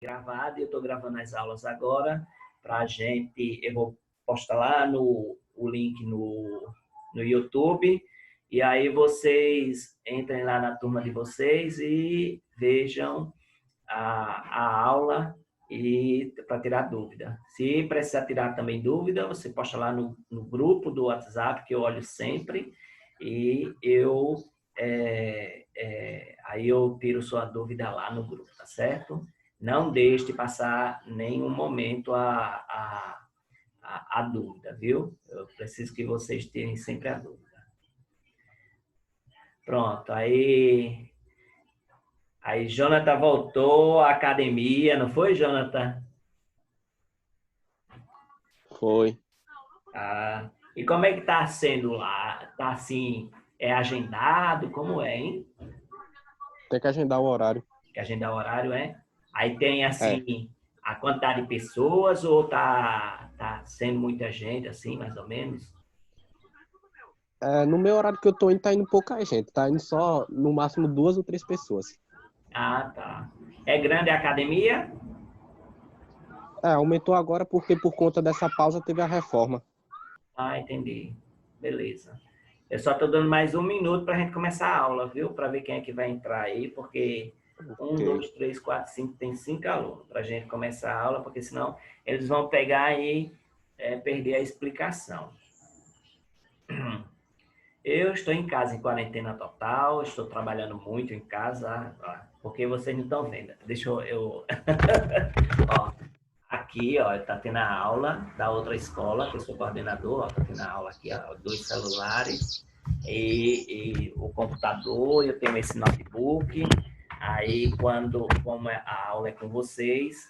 gravado e eu estou gravando as aulas agora para a gente. Eu vou postar lá o link no YouTube e aí vocês entrem lá na turma de vocês e vejam a aula e para tirar dúvida. Se precisar tirar também dúvida, você posta lá no grupo do WhatsApp que eu olho sempre e aí eu tiro sua dúvida lá no grupo, tá certo? Não deixe de passar nenhum momento a dúvida, viu? Eu preciso que vocês tirem sempre a dúvida. Pronto, aí Jonathan voltou à academia, não foi, Jonathan? Foi. Ah, e como é que tá sendo lá? Tá assim, é agendado? Como é, hein? Tem que agendar o horário. Que agendar o horário, é? Aí tem É. assim a quantidade de pessoas ou tá sendo muita gente assim, mais ou menos? No meu horário que eu tô indo, tá indo pouca gente. Tá indo só, no máximo, 2 ou 3 pessoas. Ah, tá. É grande a academia? Aumentou agora porque por conta dessa pausa teve a reforma. Ah, entendi. Beleza. Eu só estou dando mais um minuto para a gente começar a aula, viu? Para ver quem é que vai entrar aí, porque um, Ok. dois, três, quatro, cinco, tem 5 alunos para a gente começar a aula, porque senão eles vão pegar e perder a explicação. Eu estou em casa em quarentena total, estou trabalhando muito em casa, porque vocês não estão vendo. Deixa eu ó, aqui, ó, tá tendo a aula da outra escola, que eu sou coordenador, ó, tá tendo a aula aqui, ó, 2 celulares e o computador, eu tenho esse notebook. Aí, como a aula é com vocês,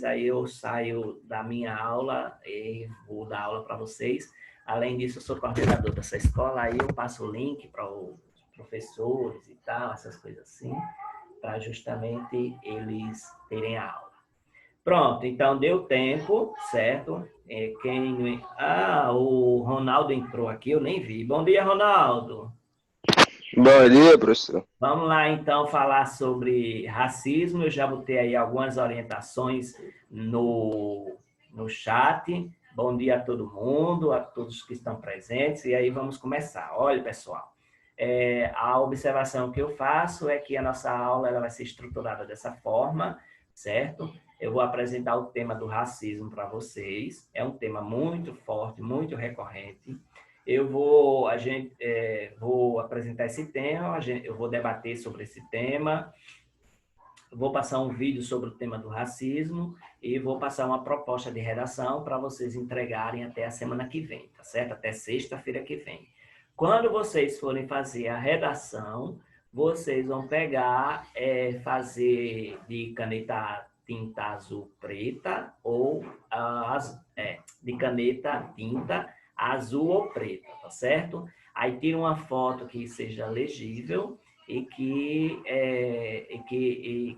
aí eu saio da minha aula e vou dar aula para vocês. Além disso, eu sou coordenador dessa escola, aí eu passo o link para os professores e tal, essas coisas assim, para justamente eles terem a aula. Pronto, então deu tempo, certo? O Ronaldo entrou aqui, eu nem vi. Bom dia, Ronaldo. Bom dia, professor. Vamos lá, então, falar sobre racismo. Eu já botei aí algumas orientações no chat. Bom dia a todo mundo, a todos que estão presentes. E aí vamos começar. Olha, pessoal, a observação que eu faço é que a nossa aula ela vai ser estruturada dessa forma, certo? Eu vou apresentar o tema do racismo para vocês. É um tema muito forte, muito recorrente. Vou apresentar esse tema, eu vou debater sobre esse tema, vou passar um vídeo sobre o tema do racismo e vou passar uma proposta de redação para vocês entregarem até a semana que vem, tá certo? Até sexta-feira que vem. Quando vocês forem fazer a redação, vocês vão pegar, fazer de caneta tinta azul preta ou de caneta tinta azul ou preta, tá certo? Aí tira uma foto que seja legível e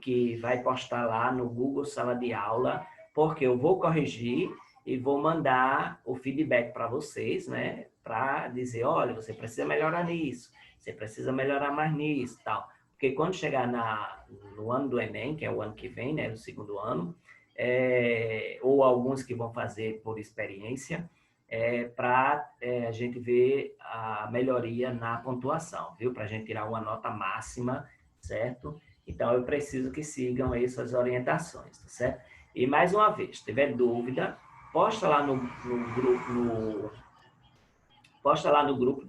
que vai postar lá no Google Sala de Aula, porque eu vou corrigir e vou mandar o feedback para vocês, né? Para dizer, olha, você precisa melhorar nisso, você precisa melhorar mais nisso, tal. Porque quando chegar no ano do Enem, que é o ano que vem, né? O segundo ano, ou alguns que vão fazer por experiência, para a gente ver a melhoria na pontuação, viu? Para a gente tirar uma nota máxima, certo? Então, eu preciso que sigam essas orientações, tá certo? E, mais uma vez, se tiver dúvida, posta lá no grupo, posta lá no grupo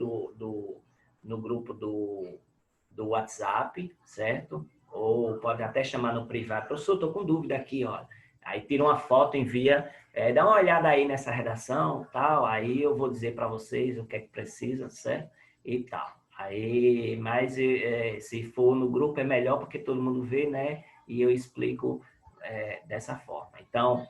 no grupo do WhatsApp, certo? Ou pode até chamar no privado. Professor, estou com dúvida aqui, ó. Aí tira uma foto, envia, dá uma olhada aí nessa redação, tal. Aí eu vou dizer para vocês o que é que precisa, certo? E tal. Aí, mas se for no grupo é melhor porque todo mundo vê, né? E eu explico dessa forma. Então,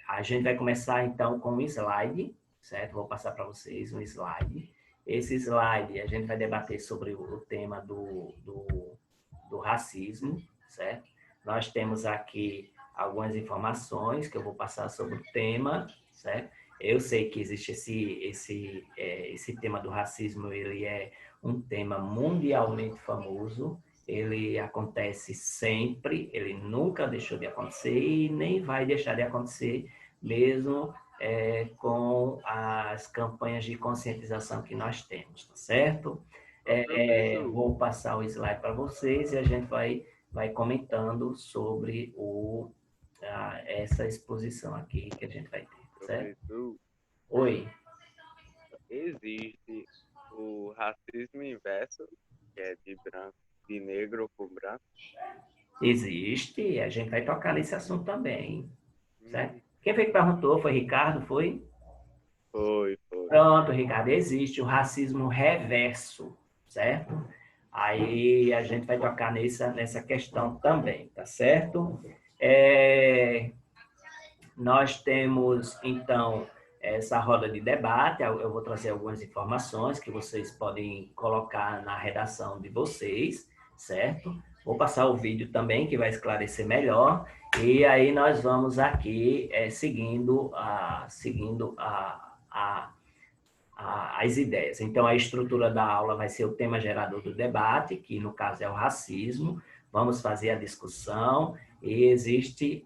a gente vai começar então com um slide, certo? Vou passar para vocês um slide. Esse slide a gente vai debater sobre o tema do racismo, certo? Nós temos aqui algumas informações que eu vou passar sobre o tema, certo? Eu sei que existe esse tema do racismo, ele é um tema mundialmente famoso, ele acontece sempre, ele nunca deixou de acontecer e nem vai deixar de acontecer, mesmo com as campanhas de conscientização que nós temos, tá certo? Professor, Vou passar o slide para vocês e a gente vai comentando sobre essa exposição aqui que a gente vai ter, certo? professor, Oi. existe o racismo inverso, que é de negro com branco. Existe, a gente vai tocar nesse assunto também, certo? Hum, Quem foi que perguntou? Foi Ricardo, foi? Foi. Pronto, Ricardo, existe o racismo reverso, certo? Aí a gente vai tocar nessa questão também, tá certo? Nós temos, então, essa roda de debate. Eu vou trazer algumas informações que vocês podem colocar na redação de vocês, certo? Vou passar o vídeo também, que vai esclarecer melhor. E aí nós vamos aqui seguindo as ideias. Então, a estrutura da aula vai ser o tema gerador do debate, que no caso é o racismo. Vamos fazer a discussão e existe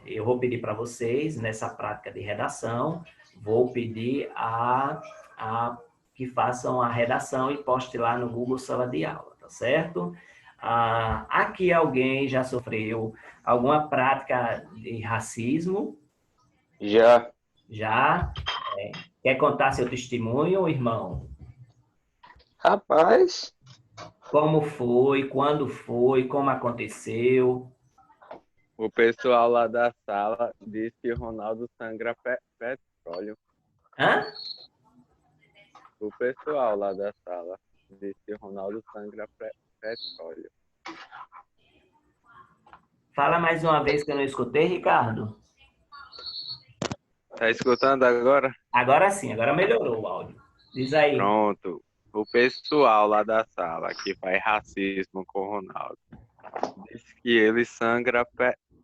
eu vou pedir para vocês, nessa prática de redação, vou pedir que façam a redação e poste lá no Google Sala de Aula, tá certo? Aqui alguém já sofreu alguma prática de racismo? Já. Já? Quer contar seu testemunho, irmão? Rapaz, Como foi, quando foi, como aconteceu? O pessoal lá da sala disse que Ronaldo sangra petróleo. Hã? O pessoal lá da sala disse que Ronaldo sangra petróleo. Fala mais uma vez que eu não escutei, Ricardo. Tá escutando agora? Agora sim, agora melhorou o áudio. Diz aí. Pronto. O pessoal lá da sala que faz racismo com o Ronaldo disse que ele sangra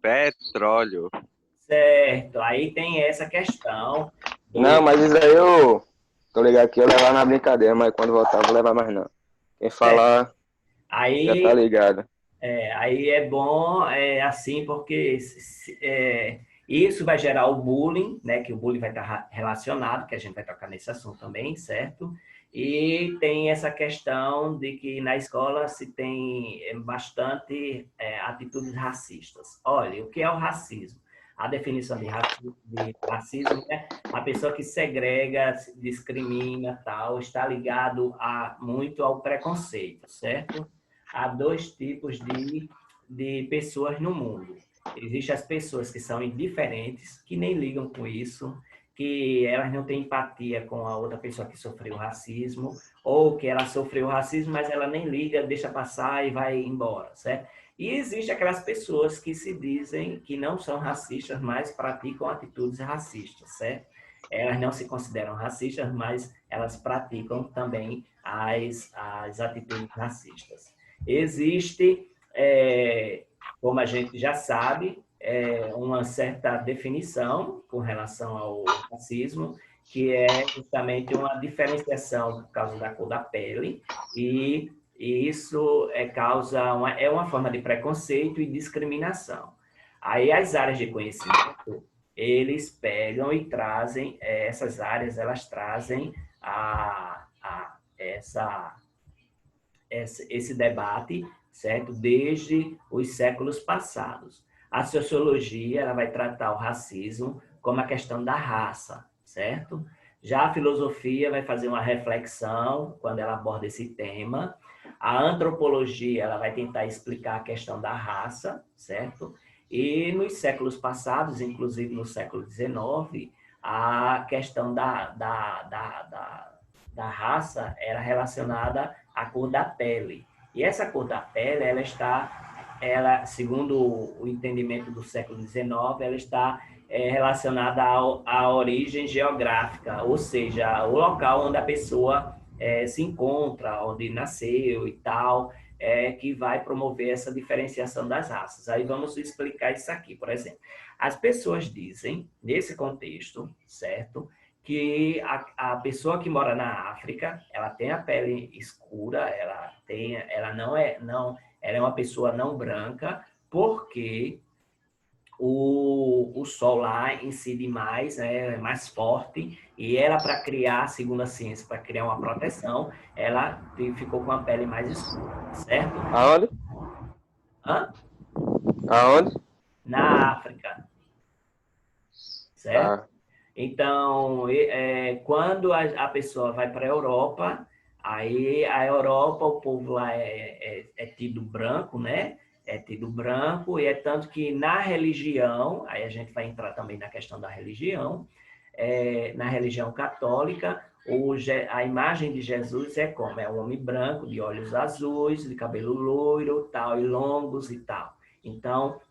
petróleo. Certo, aí tem essa questão. não, mas isso aí eu tô ligado que eu levar na brincadeira, mas quando voltar eu vou levar mais não. Quem falar já tá Aí, ligado. aí é bom assim, porque isso vai gerar o bullying, né? Que o bullying vai estar relacionado, que a gente vai tocar nesse assunto também, certo? E tem essa questão de que na escola se tem bastante atitudes racistas. Olha, o que é o racismo? A definição de racismo é a pessoa que segrega, discrimina, tal, está ligado muito ao preconceito, certo? Há dois tipos de pessoas no mundo. Existem as pessoas que são indiferentes, que nem ligam com isso, que elas não têm empatia com a outra pessoa que sofreu racismo, ou que ela sofreu racismo, mas ela nem liga, deixa passar e vai embora, certo? E existem aquelas pessoas que se dizem que não são racistas, mas praticam atitudes racistas, certo? Elas não se consideram racistas, mas elas praticam também as atitudes racistas. Existe, como a gente já sabe, uma certa definição com relação ao racismo, que é justamente uma diferenciação por causa da cor da pele, e isso é uma forma de preconceito e discriminação. Aí as áreas de conhecimento, eles pegam e trazem, essas áreas, elas trazem esse debate, certo? Desde os séculos passados. A sociologia, ela vai tratar o racismo como a questão da raça, certo? Já a filosofia vai fazer uma reflexão quando ela aborda esse tema. A antropologia, ela vai tentar explicar a questão da raça, certo? E nos séculos passados, inclusive no século XIX, a questão da raça era relacionada à cor da pele. E essa cor da pele, segundo o entendimento do século XIX, ela está relacionada à origem geográfica, ou seja, o local onde a pessoa se encontra, onde nasceu e tal, que vai promover essa diferenciação das raças. Aí vamos explicar isso aqui, por exemplo. As pessoas dizem, nesse contexto, certo, que a pessoa que mora na África, ela tem a pele escura, ela é uma pessoa não branca, porque o sol lá incide mais, né, é mais forte, e ela, para criar, segundo a ciência, para criar uma proteção, ela ficou com a pele mais escura, certo? Aonde? Hã? Aonde? Na África, certo? Tá. Então, quando a pessoa vai para a Europa, aí a Europa, o povo lá é tido branco, né? É tido branco, e é tanto que na religião, aí a gente vai entrar também na questão da religião, na religião católica, a imagem de Jesus é como? É um homem branco, de olhos azuis, de cabelo loiro, tal, e longos e tal. Então,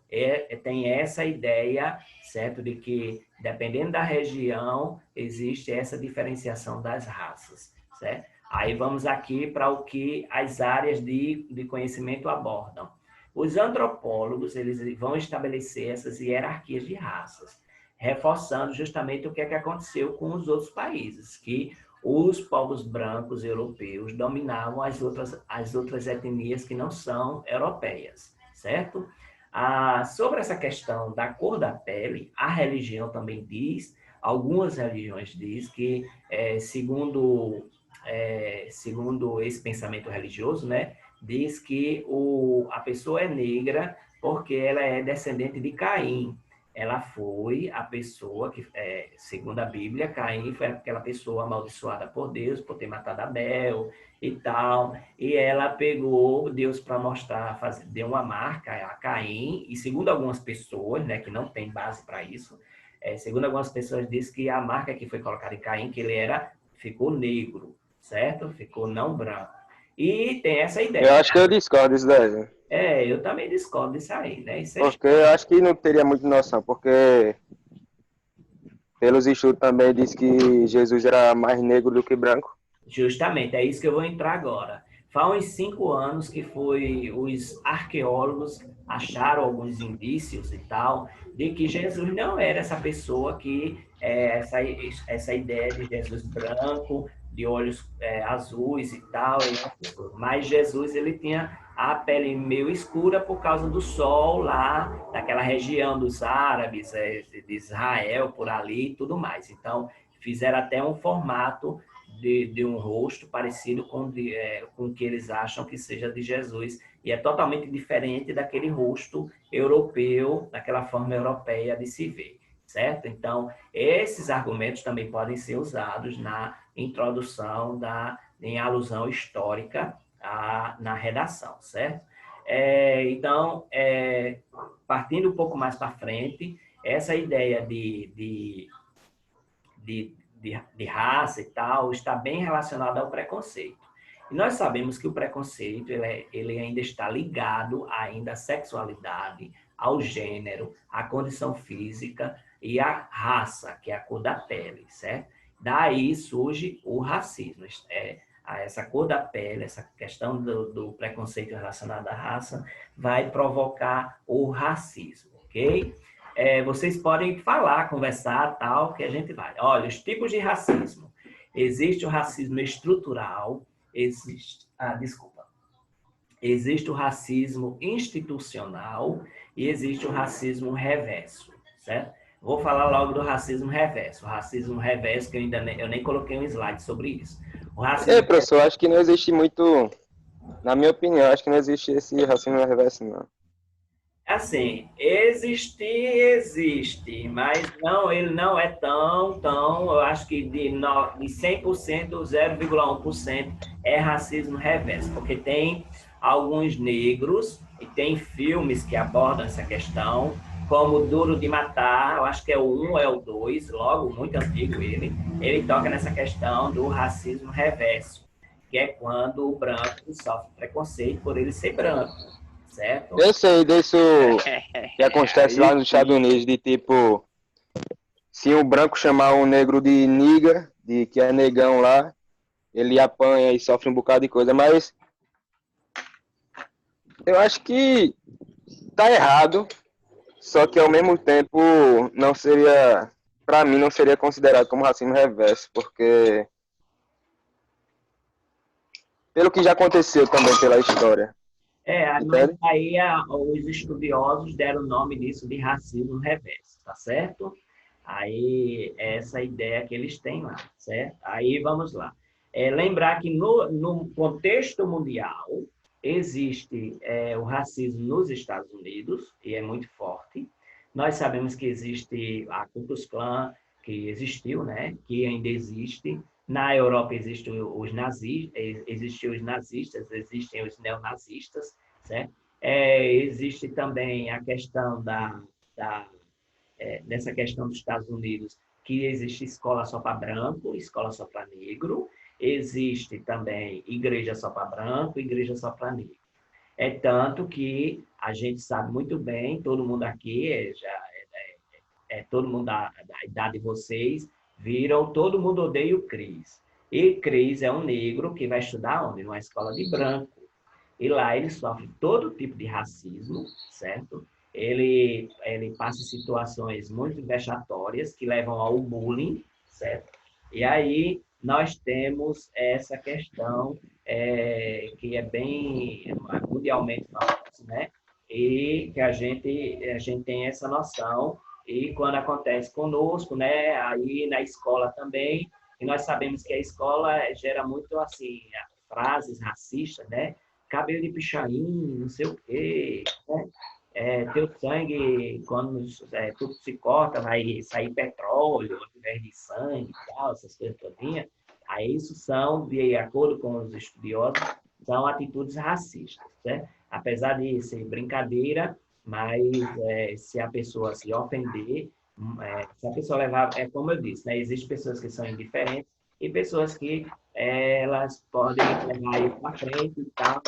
tem essa ideia, certo, de que, dependendo da região, existe essa diferenciação das raças, certo? Aí vamos aqui para o que as áreas de conhecimento abordam. Os antropólogos, eles vão estabelecer essas hierarquias de raças, reforçando justamente o que é que aconteceu com os outros países, que os povos brancos europeus dominavam as outras etnias que não são europeias, certo? Sobre essa questão da cor da pele, a religião também diz, algumas religiões diz que, segundo esse pensamento religioso, né, diz que a pessoa é negra porque ela é descendente de Caim. Ela foi a pessoa que, segundo a Bíblia, Caim foi aquela pessoa amaldiçoada por Deus por ter matado Abel e tal. E ela pegou Deus para mostrar, deu uma marca a Caim, e segundo algumas pessoas, né, que não tem base para isso, segundo algumas pessoas diz que a marca que foi colocada em Caim, que ficou negro, certo? Ficou não branco. E tem essa ideia. Eu acho que eu discordo disso daí. Eu também discordo disso aí, né? Isso Porque eu acho que não teria muita noção, porque pelos estudos também diz que Jesus era mais negro do que branco. Justamente, é isso que eu vou entrar agora. Faz uns 5 anos que os arqueólogos acharam alguns indícios e tal, de que Jesus não era essa pessoa que, essa ideia de Jesus branco, de olhos azuis e tal, mas Jesus, ele tinha a pele meio escura por causa do sol lá, daquela região dos árabes, de Israel, por ali e tudo mais. Então, fizeram até um formato de um rosto parecido com o que eles acham que seja de Jesus, e é totalmente diferente daquele rosto europeu, daquela forma europeia de se ver, certo? Então, esses argumentos também podem ser usados na introdução, em alusão histórica na redação, certo? Então, partindo um pouco mais para frente, essa ideia de raça e tal, está bem relacionado ao preconceito. E nós sabemos que o preconceito ele ainda está ligado ainda à sexualidade, ao gênero, à condição física e à raça, que é a cor da pele, certo? Daí surge o racismo. Essa cor da pele, essa questão do preconceito relacionado à raça, vai provocar o racismo, ok? Vocês podem falar, conversar, tal, que a gente vai. Olha, os tipos de racismo. Existe o racismo estrutural, existe o racismo institucional e existe o racismo reverso, certo? Vou falar logo do racismo reverso. O racismo reverso, que eu nem coloquei um slide sobre isso. O racismo professor, acho que não existe muito, na minha opinião, acho que não existe esse racismo reverso, não. Assim, existe, mas não, ele não é tão, eu acho que de 100%, 0,1% é racismo reverso, porque tem alguns negros e tem filmes que abordam essa questão, como Duro de Matar, eu acho que é o 1 ou é o 2, logo, muito antigo ele toca nessa questão do racismo reverso, que é quando o branco sofre preconceito por ele ser branco. Certo? Eu sei disso que acontece lá nos Estados Unidos, de tipo, se um branco chamar um negro de nigga, de que é negão lá, ele apanha e sofre um bocado de coisa, mas eu acho que tá errado, só que ao mesmo tempo não seria para mim não seria considerado como racismo reverso, porque pelo que já aconteceu também pela história, Mas entende? aí os estudiosos deram o nome disso de racismo reverso, tá certo? Aí, essa ideia que eles têm lá, certo? Aí, vamos lá. Lembrar que no contexto mundial, existe o racismo nos Estados Unidos, e é muito forte. Nós sabemos que existe a Ku Klux Klan, que existiu, né? Que ainda existe. Na Europa existem os nazistas, existem os neonazistas, certo? Existe também a questão nessa questão dos Estados Unidos, que existe escola só para branco, escola só para negro, existe também igreja só para branco, igreja só para negro. É tanto que a gente sabe muito bem, todo mundo aqui, todo mundo da idade de vocês, viram Todo Mundo Odeia o Chris. E Chris é um negro que vai estudar onde? Numa escola de branco. E lá ele sofre todo tipo de racismo, certo? Ele passa situações muito vexatórias que levam ao bullying, certo? E aí nós temos essa questão que é bem mundialmente falada, né? E que a gente tem essa noção e quando acontece conosco, né? Aí na escola também, e nós sabemos que a escola gera muito assim frases racistas, né? Cabelo de pichain, não sei o quê, né? Teu sangue, quando tudo se corta, vai sair petróleo ao invés de sangue e tal, essas coisas todinhas. Aí isso são, de acordo com os estudiosos, são atitudes racistas, né? Apesar de ser brincadeira, mas se a pessoa se ofender, se a pessoa levar, é como eu disse, né? Existem pessoas que são indiferentes e pessoas que elas podem levar isso para frente e tal,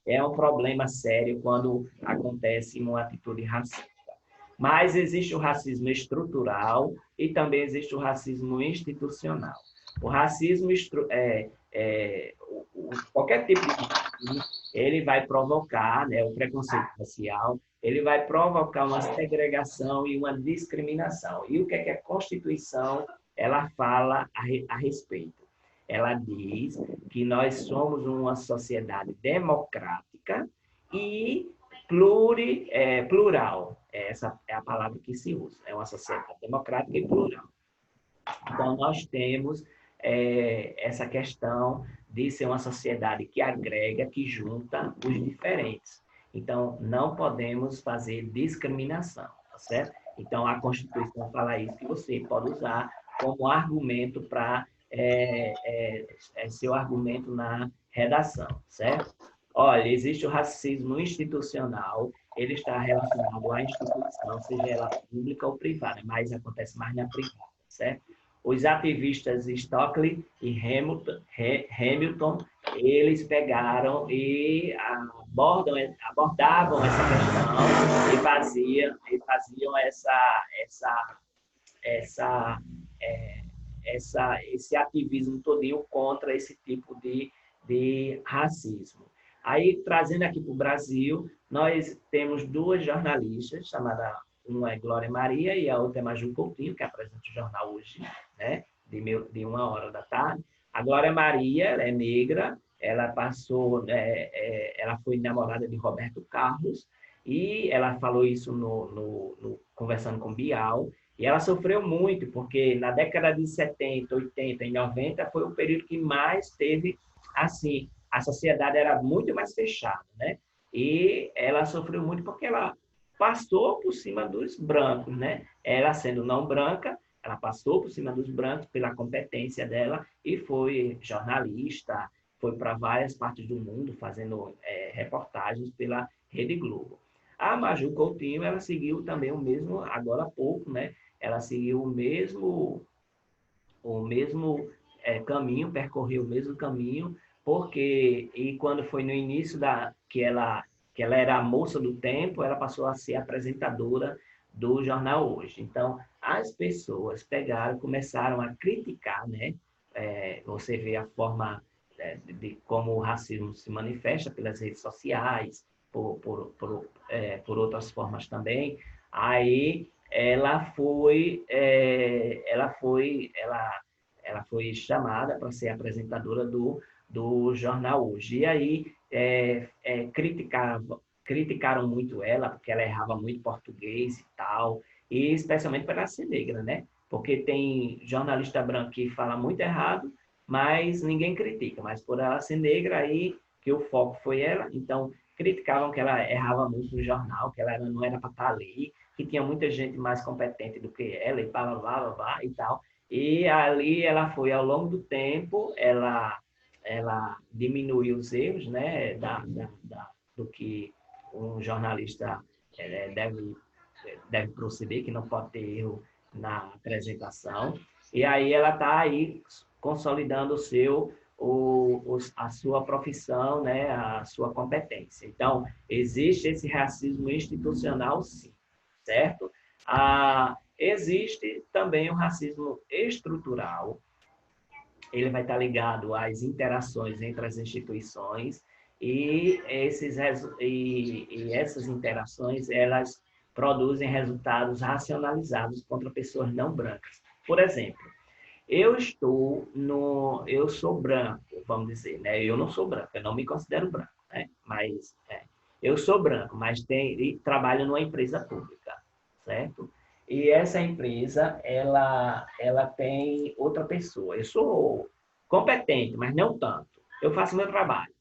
e é um problema sério quando acontece uma atitude racista. Mas existe o racismo estrutural e também existe o racismo institucional. O racismo, qualquer tipo de racismo, ele vai provocar, né, o preconceito racial, ele vai provocar uma segregação e uma discriminação. E o que é que a Constituição ela fala a respeito? Ela diz que nós somos uma sociedade democrática e plural. Essa é a palavra que se usa. É uma sociedade democrática e plural. Então, nós temos essa questão de ser uma sociedade que agrega, que junta os diferentes. Então, não podemos fazer discriminação, tá certo? Então, a Constituição fala isso, que você pode usar como argumento para seu argumento na redação, certo? Olha, existe o racismo institucional, ele está relacionado à instituição, seja ela pública ou privada, mas acontece mais na privada, certo? Os ativistas Stockley e Hamilton, eles pegaram e abordavam essa questão e faziam esse ativismo todinho contra esse tipo de racismo. Aí, trazendo aqui para o Brasil, nós temos duas jornalistas, uma é Glória Maria e a outra é Maju Coutinho, que apresenta o jornal hoje, né, de 1h da tarde. A Glória Maria, ela é negra, ela passou, ela foi namorada de Roberto Carlos, e ela falou isso conversando com Bial, e ela sofreu muito, porque na década de 70, 80 e 90 foi o período que mais teve, assim, a sociedade era muito mais fechada, né? E ela sofreu muito porque ela passou por cima dos brancos, né? Ela sendo não branca, ela passou por cima dos brancos pela competência dela e foi jornalista, foi para várias partes do mundo fazendo reportagens pela Rede Globo. A Maju Coutinho, ela seguiu também o mesmo, agora há pouco, né? Ela seguiu o mesmo caminho, percorreu o mesmo caminho, porque e quando foi no início que ela era a moça do tempo, ela passou a ser apresentadora do jornal Hoje. Então, as pessoas pegaram, começaram a criticar, né? Você vê a forma de como o racismo se manifesta pelas redes sociais, por outras formas também. Aí ela foi chamada para ser apresentadora do jornal Hoje. E aí criticaram muito ela, porque ela errava muito português e tal, e especialmente por ela ser negra, né? Porque tem jornalista branco que fala muito errado, mas ninguém critica. Mas por ela ser negra, aí que o foco foi ela, então criticavam que ela errava muito no jornal, que ela não era para estar ali, que tinha muita gente mais competente do que ela, e blá, blá, blá, blá, e tal. E ali ela foi, ao longo do tempo, ela diminuiu os erros, né, do que um jornalista deve proceder, que não pode ter erro na apresentação. E aí ela está aí consolidando a sua profissão, né, a sua competência. Então, existe esse racismo institucional, sim, certo? Existe também o racismo estrutural. Ele vai estar ligado às interações entre as instituições e essas interações, elas produzem resultados racionalizados contra pessoas não brancas. Por exemplo, eu sou branco, vamos dizer, né? Eu não sou branco, eu não me considero branco, né? Mas eu sou branco, mas trabalho numa empresa pública, certo? E essa empresa, ela tem outra pessoa. Eu sou competente, mas não tanto. Eu faço meu trabalho.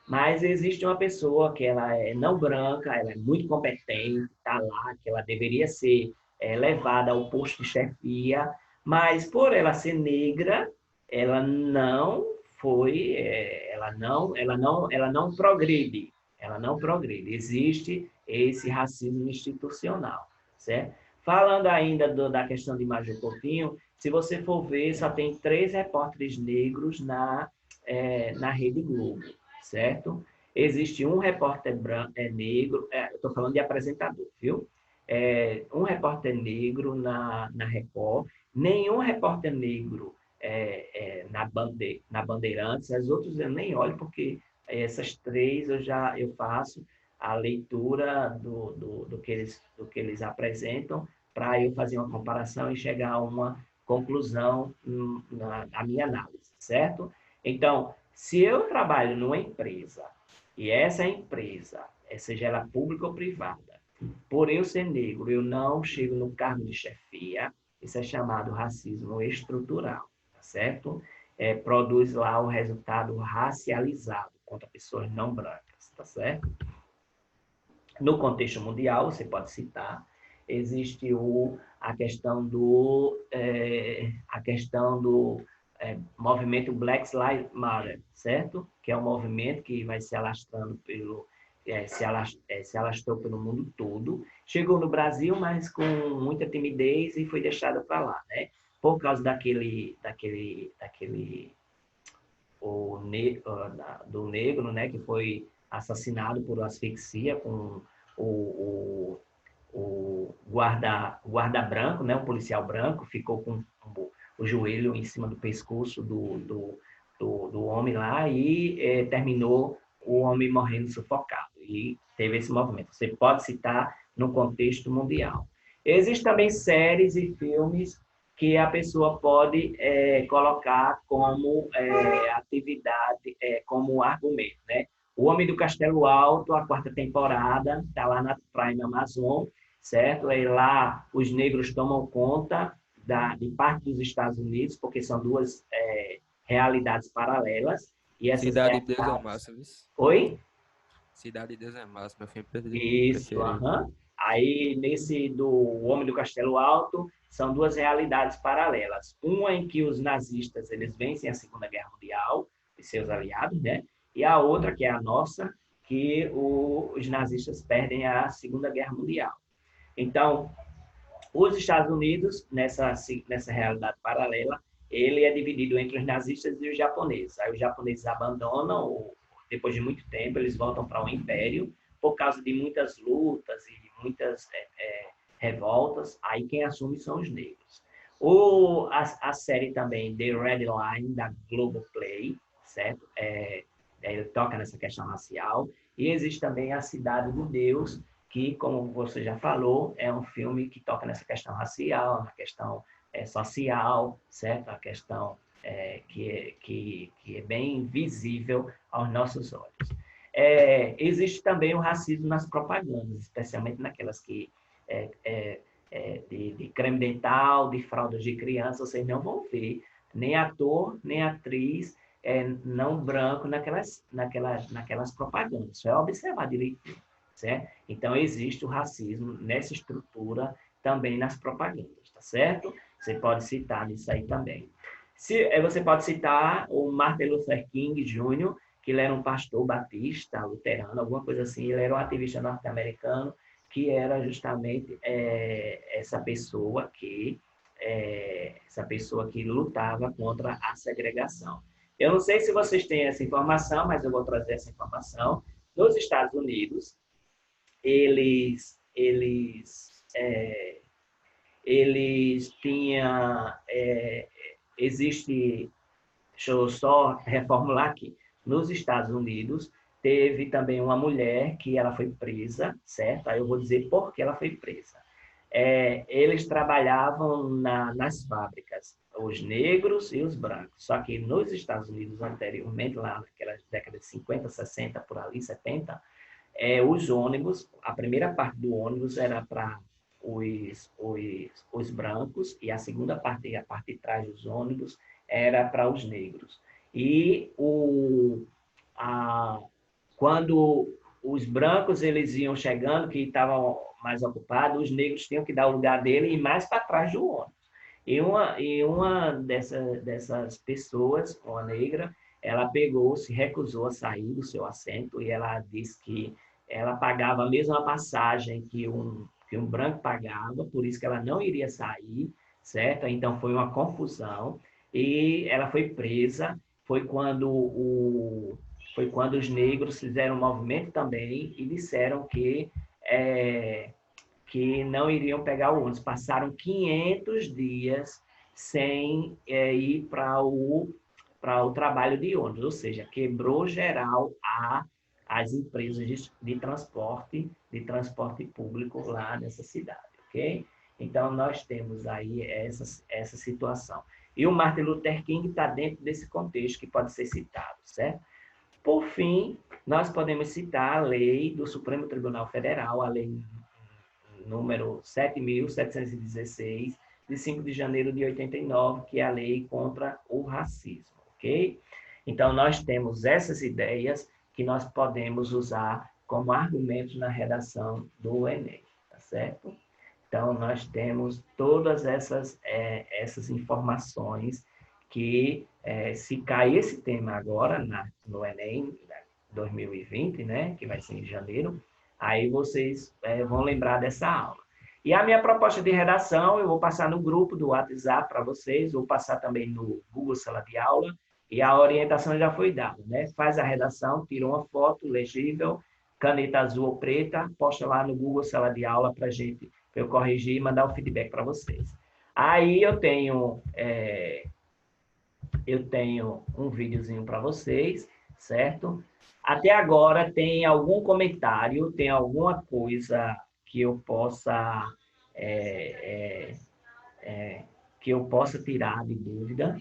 Mas existe uma pessoa que ela é não branca, ela é muito competente, está lá, que ela deveria ser levada ao posto de chefia, mas por ela ser negra, ela não foi, ela não progride, ela não progride. Existe esse racismo institucional, certo? Falando ainda da questão de Major Coutinho, se você for ver, só tem 3 repórteres negros na Rede Globo, certo? Existe um repórter negro, eu estou falando de apresentador, viu? Um repórter negro na Record, nenhum repórter negro na Bandeirantes, as outras eu nem olho, porque essas 3 eu faço a leitura do que eles apresentam, para eu fazer uma comparação e chegar a uma conclusão na minha análise, certo? Então, se eu trabalho numa empresa, e essa empresa, seja ela pública ou privada, por eu ser negro, eu não chego no cargo de chefia, isso é chamado racismo estrutural, tá certo? Produz lá o resultado racializado contra pessoas não brancas, tá certo? No contexto mundial, você pode citar, existe a questão do movimento Black Lives Matter, certo? Que é um movimento que vai se alastrando se alastrou pelo mundo todo. Chegou no Brasil, mas com muita timidez e foi deixado para lá, né? Por causa do negro, né, que foi assassinado por asfixia com o guarda branco, né, um policial branco, ficou com o joelho em cima do pescoço do homem lá e terminou o homem morrendo sufocado. E teve esse movimento. Você pode citar no contexto mundial. Existem também séries e filmes que a pessoa pode colocar como atividade, como argumento, né? O Homem do Castelo Alto, a 4ª temporada, está lá na Prime Amazon, certo? E lá os negros tomam conta de parte dos Estados Unidos, porque são 2 realidades paralelas. E essas Cidade de Deus é massa, viu? Oi? Cidade de Deus é massa, meu filme Isso, aham. Aí, nesse do Homem do Castelo Alto, são 2 realidades paralelas. Uma em que os nazistas eles vencem a Segunda Guerra Mundial, e seus aliados, né? E a outra, que é a nossa, que os nazistas perdem a Segunda Guerra Mundial. Então, os Estados Unidos, nessa realidade paralela, ele é dividido entre os nazistas e os japoneses. Aí os japoneses abandonam, depois de muito tempo, eles voltam para o Império, por causa de muitas lutas e muitas revoltas. Aí quem assume são os negros. A série também, The Red Line, da Globoplay, certo? Ele toca nessa questão racial. E existe também a Cidade de Deus, que, como você já falou, é um filme que toca nessa questão racial, na questão social, certo? A questão que é bem visível aos nossos olhos. Existe também o racismo nas propagandas, especialmente naquelas que de creme dental, de fraldas de criança, vocês não vão ver nem ator, nem atriz não branco naquelas propagandas. Só é observar direitinho, certo? Então, existe o racismo nessa estrutura também nas propagandas, tá certo? Você pode citar nisso aí também. Você pode citar o Martin Luther King Jr., que ele era um pastor batista, luterano, alguma coisa assim, ele era um ativista norte-americano, que era justamente essa pessoa que lutava contra a segregação. Eu não sei se vocês têm essa informação, mas eu vou trazer essa informação. Nos Estados Unidos, eles tinham... existe... Deixa eu só reformular aqui. Nos Estados Unidos, teve também uma mulher que ela foi presa, certo? Aí eu vou dizer por que ela foi presa. Eles trabalhavam nas fábricas, os negros e os brancos. Só que nos Estados Unidos, anteriormente, lá naquelas décadas de 50, 60, por ali, 70, os ônibus, a primeira parte do ônibus era para os brancos e a segunda parte, a parte de trás dos ônibus, era para os negros. E quando os brancos eles iam chegando, que estavam mais ocupados, os negros tinham que dar o lugar dele e ir mais para trás do ônibus. E uma dessas pessoas, uma negra, ela se recusou a sair do seu assento e ela disse que ela pagava a mesma passagem que um branco pagava, por isso que ela não iria sair, certo? Então foi uma confusão e ela foi presa. Foi quando os negros fizeram um movimento também e disseram que não iriam pegar o ônibus. Passaram 500 dias sem ir para o trabalho de ônibus, ou seja, quebrou geral as empresas de transporte público lá nessa cidade, ok? Então, nós temos aí essa situação. E o Martin Luther King está dentro desse contexto que pode ser citado, certo? Por fim, nós podemos citar a lei do Supremo Tribunal Federal, a lei número 7.716, de 5 de janeiro de 89, que é a lei contra o racismo, ok? Então, nós temos essas ideias que nós podemos usar como argumentos na redação do Enem, tá certo? Então, nós temos todas essas informações que, se cair esse tema agora no Enem 2020, né, que vai ser em janeiro, aí vocês vão lembrar dessa aula. E a minha proposta de redação, eu vou passar no grupo do WhatsApp para vocês, vou passar também no Google Sala de Aula, e a orientação já foi dada, né? Faz a redação, tira uma foto legível, caneta azul ou preta, posta lá no Google Sala de Aula para eu corrigir e mandar o feedback para vocês. Aí eu tenho um videozinho para vocês, certo? Até agora, tem algum comentário, tem alguma coisa que eu possa tirar de dúvida?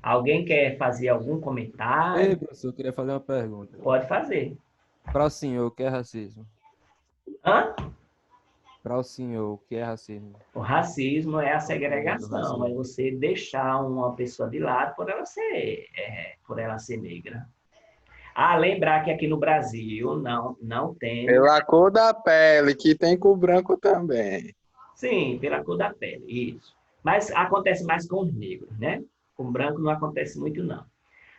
Alguém quer fazer algum comentário? Ei, professor, eu queria fazer uma pergunta. Pode fazer. Para o senhor, o que é racismo? Hã? Para o senhor, o que é racismo? O racismo é a segregação, é você deixar uma pessoa de lado por ela ser negra. Lembrar que aqui no Brasil não tem... Pela cor da pele, que tem com o branco também. Sim, pela cor da pele, isso. Mas acontece mais com os negros, né? Com branco não acontece muito, não.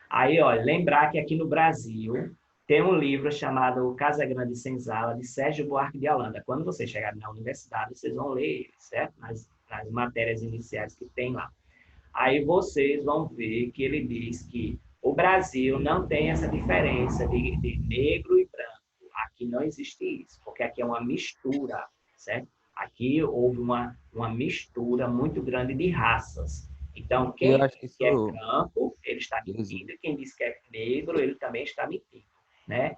Aí, olha, lembrar que aqui no Brasil tem um livro chamado Casa Grande e Senzala, de Sérgio Buarque de Holanda. Quando vocês chegarem na universidade, vocês vão ler ele, certo? Nas matérias iniciais que tem lá. Aí vocês vão ver que ele diz que o Brasil não tem essa diferença de negro e branco. Aqui não existe isso, porque aqui é uma mistura, certo? Aqui houve uma mistura muito grande de raças. Então, quem diz que é branco, ele está mentindo. Quem diz que é negro, ele também está mentindo, né?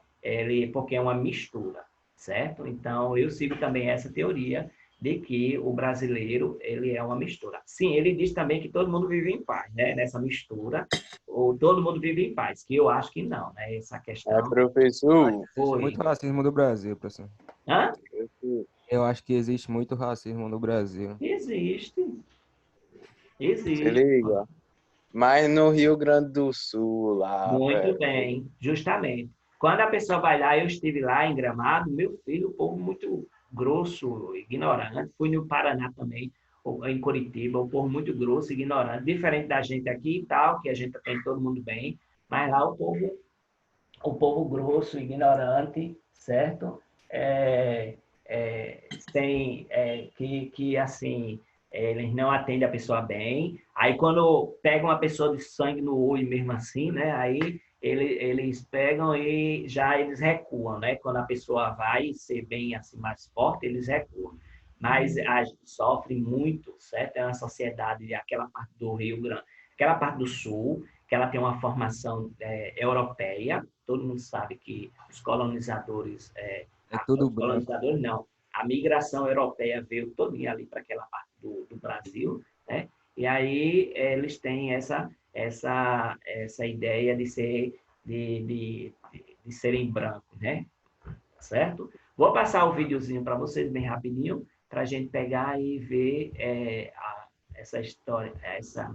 porque é uma mistura, certo? Então, eu sigo também essa teoria de que o brasileiro, ele é uma mistura. Sim, ele diz também que todo mundo vive em paz, né? Nessa mistura, ou todo mundo vive em paz, que eu acho que não, né? Essa questão Professor, Existe foi... muito racismo no Brasil, professor. Hã? Eu acho que existe muito racismo no Brasil. Existe. se Existe. liga. Mas no Rio Grande do Sul, lá, Muito velho. bem, justamente. Quando a pessoa vai lá, eu estive lá em Gramado, meu filho, o povo muito grosso, ignorante. Fui no Paraná também, em Curitiba, o povo muito grosso, ignorante. Diferente da gente aqui e tal, que a gente tem todo mundo bem, mas lá o povo grosso, ignorante, certo? Tem, que assim, eles não atendem a pessoa bem. Aí, quando pegam uma pessoa de sangue no olho mesmo assim, né? Aí, eles pegam e já eles recuam, né? Quando a pessoa vai ser bem assim, mais forte, eles recuam. Mas a gente sofre muito, certo? É uma sociedade, aquela parte do Rio Grande, aquela parte do Sul, que ela tem uma formação europeia. Todo mundo sabe que os colonizadores, É tudo os branco. colonizadores não, a migração europeia veio todinha ali para aquela parte do Brasil, né? E aí eles têm essa ideia de serem brancos, né? Certo? Vou passar o videozinho para vocês bem rapidinho, para a gente pegar e ver essa história, essa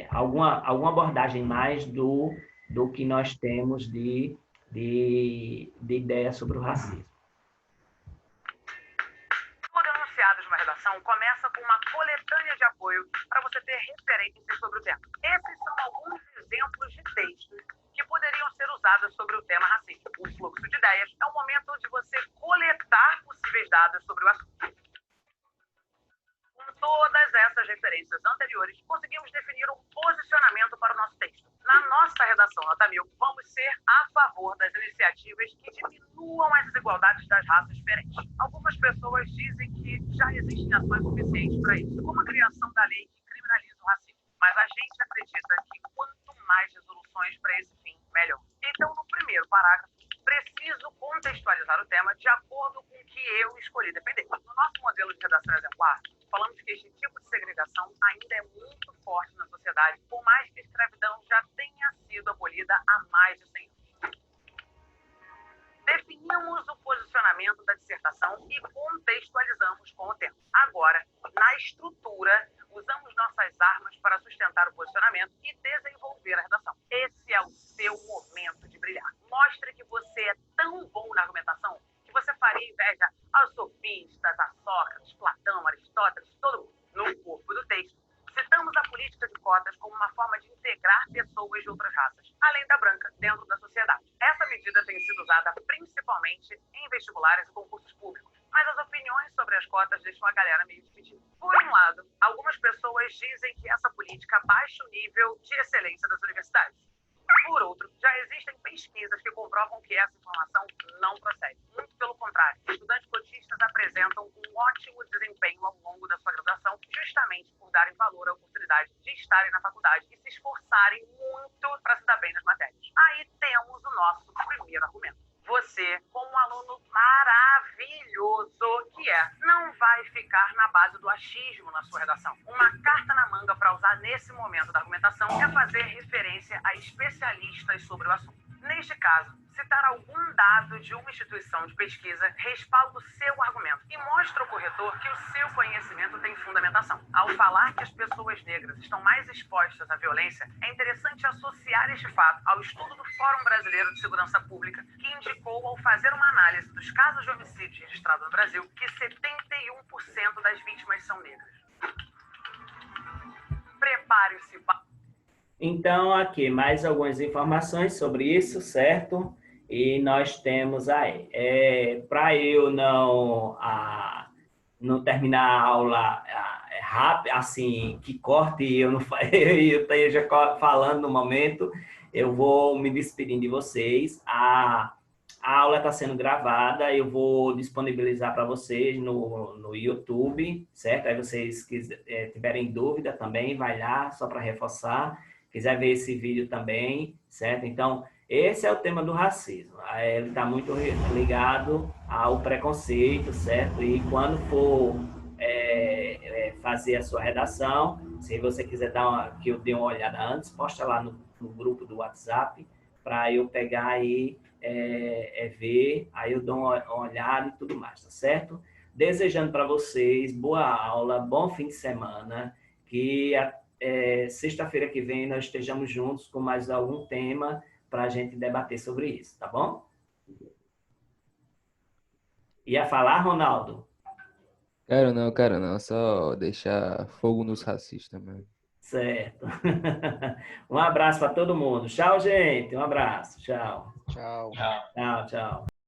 alguma abordagem mais do que nós temos de ideia sobre o racismo. Tudo anunciado de uma redação começa com uma coletânea de apoio para você ter referências sobre o tema. Esses são alguns exemplos de textos que poderiam ser usados sobre o tema racismo. O fluxo de ideias é o momento de você coletar possíveis dados sobre o assunto. Com todas essas referências anteriores, conseguimos definir um posicionamento para o nosso texto. Na nossa redação Nota 1000, vamos ser a favor das iniciativas que diminuam as desigualdades das raças diferentes. Algumas pessoas dizem que já existem ações suficientes para isso, como a criação da lei que criminaliza o racismo. Mas a gente acredita que quanto mais resoluções para esse fim, melhor. Então, no primeiro parágrafo, preciso contextualizar o tema de acordo com o que eu escolhi defender. No nosso modelo de redação exemplar, falamos que este tipo de segregação ainda é muito forte na sociedade, por mais que a escravidão já tenha sido abolida há mais de 100 anos. Definimos o posicionamento da dissertação e contextualizamos com o tema. Agora, na estrutura, usamos nossas armas para sustentar o posicionamento e desenvolver a redação. Esse é o seu momento de brilhar. Mostre que você é tão bom na argumentação que você faria inveja aos sofistas, a Sócrates, Platão, Aristóteles, todo mundo. No corpo do texto, citamos a política de cotas como uma forma de integrar pessoas de outras raças, além da branca, dentro da sociedade. Essa medida tem sido usada principalmente em vestibulares e concursos públicos, mas as opiniões sobre as cotas deixam a galera meio dividida. Por um lado, algumas pessoas dizem que essa política baixa o nível de excelência das universidades. Por outro, já existem pesquisas que comprovam que essa informação não procede. Muito pelo contrário, estudantes cotistas apresentam um ótimo desempenho ao longo da sua graduação, justamente por darem valor à oportunidade de estarem na faculdade e se esforçarem muito para se dar bem nas matérias. Aí temos o nosso primeiro argumento. Você, como um aluno maravilhoso que é, não vai ficar na base do achismo na sua redação. Uma carta na manga para usar nesse momento da argumentação é fazer referência a especialistas sobre o assunto. Neste caso, citar algum dado de uma instituição de pesquisa respalda o seu argumento e mostra ao corretor que o seu conhecimento tem fundamentação. Ao falar que as pessoas negras estão mais expostas à violência, é interessante associar este fato ao estudo do Fórum Brasileiro de Segurança Pública, que indicou, ao fazer uma análise dos casos de homicídios registrados no Brasil, que 71% das vítimas são negras. Prepare-se para... Então, aqui mais algumas informações sobre isso, certo? E nós temos aí, para eu não terminar a aula rápido, assim, que corte e eu esteja falando no momento, eu vou me despedindo de vocês. A aula está sendo gravada, eu vou disponibilizar para vocês no YouTube, certo? Aí vocês tiverem dúvida também, vai lá, só para reforçar. Quiser ver esse vídeo também, certo? Então, Esse é o tema do racismo. Ele está muito ligado ao preconceito, certo? E quando for fazer a sua redação, se você quiser que eu dê uma olhada antes, posta lá no grupo do WhatsApp para eu pegar e ver, aí eu dou uma olhada e tudo mais, tá certo? Desejando para vocês boa aula, bom fim de semana, que sexta-feira que vem nós estejamos juntos com mais algum tema para a gente debater sobre isso, tá bom? Ia falar, Ronaldo? Quero não, só deixar fogo nos racistas, mano. Certo. Um abraço para todo mundo. Tchau, gente. Um abraço. Tchau. Tchau. Tchau, tchau.